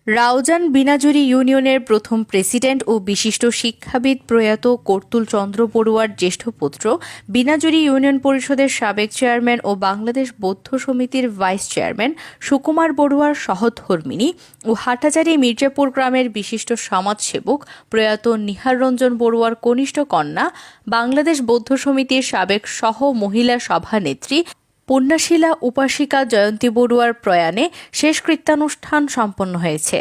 রাউজান বিনাজুরি ইউনিয়নের প্রথম প্রেসিডেন্ট ও বিশিষ্ট শিক্ষাবিদ প্রয়াত কর্তুল চন্দ্র বড়ুয়ার জ্যেষ্ঠ পুত্র, বিনাজুরি ইউনিয়ন পরিষদের সাবেক চেয়ারম্যান ও বাংলাদেশ বৌদ্ধ সমিতির ভাইস চেয়ারম্যান সুকুমার বড়ুয়ার সহধর্মিণী ও হাটাজারি মির্জাপুর গ্রামের বিশিষ্ট সমাজসেবক প্রয়াত নিহার রঞ্জন বড়ুয়ার কনিষ্ঠ কন্যা, বাংলাদেশ বৌদ্ধ সমিতির সাবেক সহ মহিলা সভানেত্রী পুণ্যশীলা উপাসিকা জয়ন্তী বড়ুয়ার প্রয়াণে শেষকৃত্যানুষ্ঠান সম্পন্ন হয়েছে।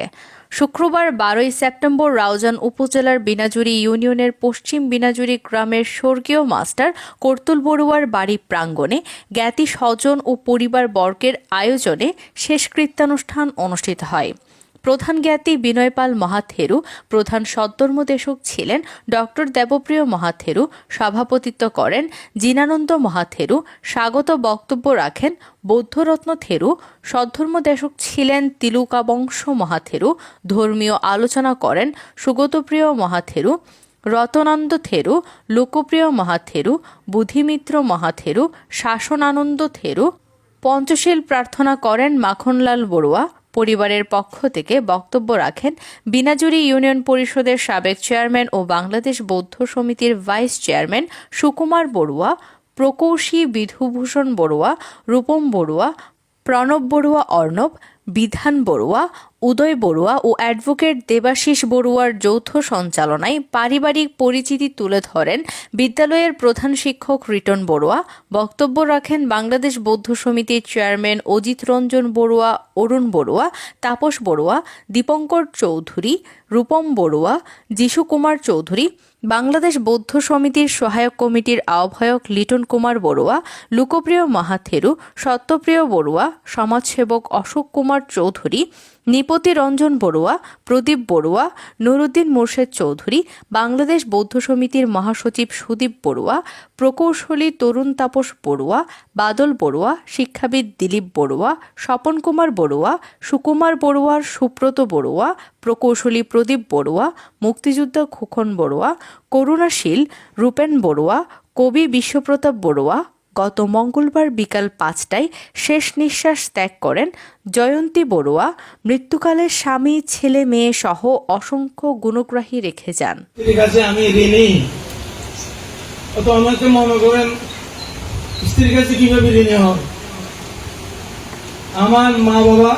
শুক্রবার 12 সেপ্টেম্বর রাউজান উপজেলার বিনাজুরি ইউনিয়নের পশ্চিম বিনাজুরি গ্রামের স্বর্গীয় মাস্টার কর্তুল বড়ুয়ার বাড়ি প্রাঙ্গণে জ্ঞাতি স্বজন ও পরিবার বর্গের আয়োজনে শেষকৃত্যানুষ্ঠান অনুষ্ঠিত হয়। প্রধান জ্ঞাতি বিনয়পাল মহাথেরু প্রধান সদ্ধর্মদেশক ছিলেন। ডক্টর দেবপ্রিয় মহাথেরু সভাপতিত্ব করেন। জিনানন্দ মহাথেরু স্বাগত বক্তব্য রাখেন। বৌদ্ধরত্ন থেরু সদ্ধর্মদেশক ছিলেন। তিলুকাবংশ মহাথেরু ধর্মীয় আলোচনা করেন। সুগতপ্রিয় মহাথেরু, রতনানন্দ থেরু, লোকপ্রিয় মহাথেরু, বুদ্ধিমিত্র মহাথেরু, শাসনানন্দ থেরু পঞ্চশীল প্রার্থনা করেন। মাখনলাল বড়ুয়া পরিবারের পক্ষ থেকে বক্তব্য রাখেন। বিনাজুরি ইউনিয়ন পরিষদের সাবেক চেয়ারম্যান ও বাংলাদেশ বৌদ্ধ সমিতির ভাইস চেয়ারম্যান সুকুমার বড়ুয়া, প্রকৌশী বিধুভূষণ বড়ুয়া, রূপম বড়ুয়া, প্রণব বড়ুয়া অর্ণব, বিধান বড়ুয়া, উদয় বড়ুয়া ও অ্যাডভোকেট দেবাশিস বড়ুয়ার যৌথ সঞ্চালনায় পারিবারিক পরিচিতি তুলে ধরেন বিদ্যালয়ের প্রধান শিক্ষক রিটন বড়ুয়া। বক্তব্য রাখেন বাংলাদেশ বৌদ্ধ সমিতির চেয়ারম্যান অজিত রঞ্জন বড়ুয়া, অরুণ বড়ুয়া, তাপস বড়ুয়া, দীপঙ্কর চৌধুরী, রূপম বড়ুয়া, যিশু কুমার চৌধুরী, বাংলাদেশ বৌদ্ধ সমিতির সহায়ক কমিটির আহ্বায়ক লিটন কুমার বড়ুয়া, লোকপ্রিয় মহাথেরু, সত্যপ্রিয় বড়ুয়া, সমাজসেবক অশোক কুমার চৌধুরী, নিপতি রঞ্জন বড়ুয়া, প্রদীপ বড়ুয়া, নুরুদ্দিন মোর্শেদ চৌধুরী, বাংলাদেশ বৌদ্ধ সমিতির মহাসচিব সুদীপ বড়ুয়া, প্রকৌশলী তরুণ তাপস বড়ুয়া, বাদল বড়ুয়া, শিক্ষাবিদ দিলীপ বড়ুয়া, স্বপন কুমার বড়ুয়া, সুকুমার বড়ুয়ার সুব্রত বড়ুয়া, প্রকৌশলী প্রদীপ বড়ুয়া, মুক্তিযোদ্ধা খোকন বড়ুয়া, করুণাশীল রূপেন বড়ুয়া, কবি বিশ্বপ্রতাপ বড়ুয়া গত মঙ্গলবার বিকাল 5টায় শেষ নিঃশ্বাস ত্যাগ করেন। জয়ন্তী বড়ুয়া মৃত্যুকালে স্বামী, ছেলে, মেয়ে সহ অসংখ্য গুণগ্রাহী রেখে যান। আমি ঋণী, অত আমাকে মনে করেন স্ত্রীর কাছে কিভাবে ঋণী হয়। আমার মা বাবা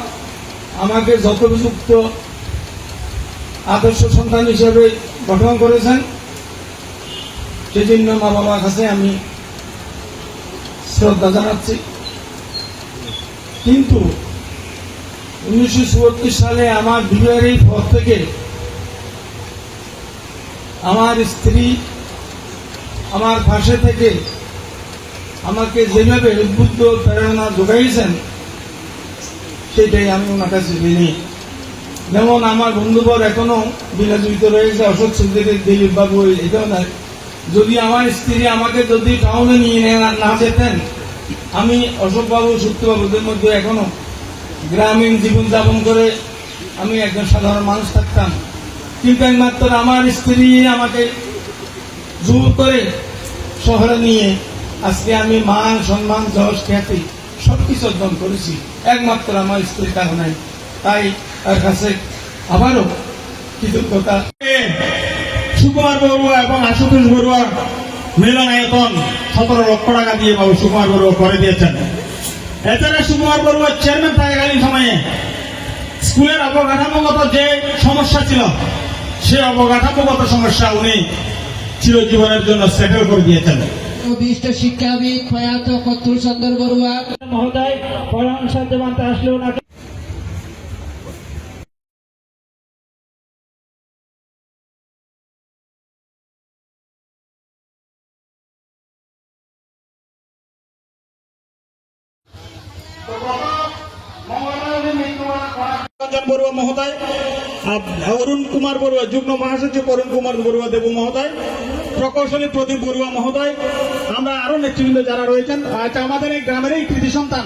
আমাকে যথোপযুক্ত আদর্শ সন্তান হিসেবে গঠন করেছেন, সেজন্য মা বাবার কাছে আমি শ্রদ্ধা জানাচ্ছি। কিন্তু 1974 সালে আমার বিবাহের পর থেকে আমার স্ত্রী আমার পাশে থেকে আমাকে যেভাবে উদ্বুদ্ধ প্রেরণা যোগাইছেন, সেটাই আমি ওনার কাছে ঋণী। যেমন আমার বন্ধুবর এখনো বিরাজিত রয়েছে, অশোক সিদ্দিকী, দিলীপ বাবু, এটাও নাই। যদি আমার স্ত্রী আমাকে যদি টাউনে নিয়ে না যেতেন, আমি অশোক বাবু, সত্যবাবুদের মধ্যে এখনো গ্রামীণ জীবনযাপন করে আমি একজন সাধারণ মানুষ থাকতাম। কিন্তু একমাত্র আমার স্ত্রী আমাকে জোর করে শহরে নিয়ে আজকে আমি মান, সম্মান, যশ, খ্যাতি সবকিছু অর্জন করেছি একমাত্র আমার স্ত্রীর কারণে। তাই তার কাছে আবারও কৃতজ্ঞতা। সুকুমার বড়ুয়া এবং আশুতোষ বড়ুয়া মিলনায়তন 17 লক্ষ টাকা দিয়ে বাবু সুকুমার বড়ুয়া করে দিয়েছেন। এছাড়া সুকুমার বড়ুয়া চেয়ারম্যান থাকাকালীন সময়ে স্কুলের অবকাঠামোগত যে সমস্যা ছিল, সেই অবকাঠামোগত সমস্যা উনি চিরজীবনের জন্য সেটেল করে দিয়েছেন। বিশিষ্ট শিক্ষাবিদ প্রয়াত কর্তুল চন্দ্র বড়ুয়া মহোদয় পরম সত্যবান্তে আসলে ওনাকে বড়ুয়া মহোদয়, অরুণ কুমার বড়ুয়া যুগ্ম মহাসচিব, অরুণ কুমার বড়ুয়া দেবু মহোদয়, প্রকৌশলী প্রদীপ বড়ুয়া মহোদয়, আমরা আরো নেতৃবৃন্দ যারা রয়েছেন, আমাদের এই গ্রামের এই কৃতি সন্তান।